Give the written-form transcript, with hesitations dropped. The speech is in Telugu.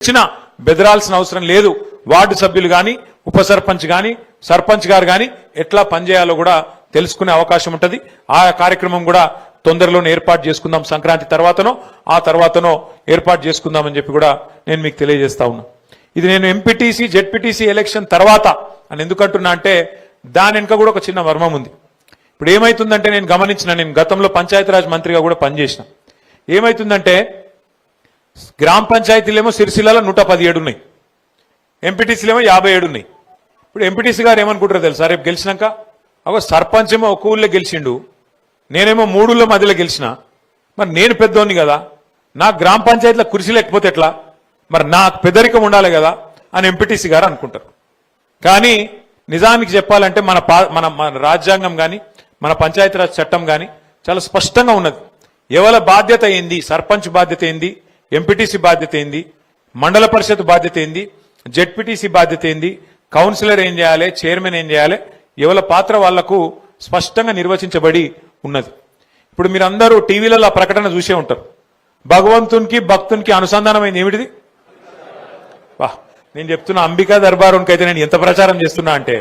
ఇచ్చిన బెదరాల్సిన అవసరం లేదు. వార్డు సభ్యులు గాని ఉప సర్పంచ్ గాని సర్పంచ్ గారు గాని ఎట్లా పనిచేయాలో కూడా తెలుసుకునే అవకాశం ఉంటది. ఆ కార్యక్రమం కూడా తొందరలోనే ఏర్పాటు చేసుకుందాం. సంక్రాంతి తర్వాతనో ఆ తర్వాతనో ఏర్పాటు చేసుకుందామని చెప్పి కూడా నేను మీకు తెలియజేస్తా ఉన్నా. ఇది నేను ఎంపీటీసీ జెడ్పీటీసీ ఎలక్షన్ తర్వాత అని ఎందుకంటున్నా అంటే దాని వెనుక కూడా ఒక చిన్న మర్మం ఉంది. ఇప్పుడు ఏమైతుందంటే నేను గతంలో పంచాయతీరాజ్ మంత్రిగా కూడా పనిచేసిన. ఏమైతుందంటే గ్రామ పంచాయతీలేమో సిరిసిల్లలో 117 ఉన్నాయి, ఎంపీటీసీలేమో 57 ఉన్నాయి. ఇప్పుడు ఎంపీటీసీ గారు ఏమనుకుంటారో తెలుసా, రేపు గెలిచినాక సర్పంచ్ ఏమో ఒక ఊళ్ళో గెలిచిండు, నేనేమో 3 ఊళ్ళో మధ్యలో గెలిచిన, మరి నేను పెద్దోని కదా, నాకు గ్రామ పంచాయతీలో కుర్చీ లేకపోతే ఎట్లా, మరి నాకు పెద్దరికం ఉండాలి కదా అని ఎంపీటీసీ గారు అనుకుంటారు. కానీ నిజానికి చెప్పాలంటే మన రాజ్యాంగం కానీ మన పంచాయతీరాజ్ చట్టం కానీ చాలా స్పష్టంగా ఉన్నది. ఎవరి బాధ్యత ఏంది, సర్పంచ్ బాధ్యత ఏంది, ఎంపీటీసీ బాధ్యత ఏంది, మండల పరిషత్ బాధ్యత ఏంది, జెడ్పీటీసీ బాధ్యత ఏంది, కౌన్సిలర్ ఏం చేయాలి, చైర్మన్ ఏం చేయాలి, ఎవరి పాత్ర వాళ్లకు స్పష్టంగా నిర్వచించబడి ఉన్నది. ఇప్పుడు మీరందరూ టీవీలలో ఆ ప్రకటన చూసే ఉంటారు. భగవంతునికి భక్తునికి అనుసంధానమైంది ఏమిటిది? నేను చెప్తున్నా, అంబికా దర్బారునికి అయితే నేను ఎంత ప్రచారం చేస్తున్నా అంటే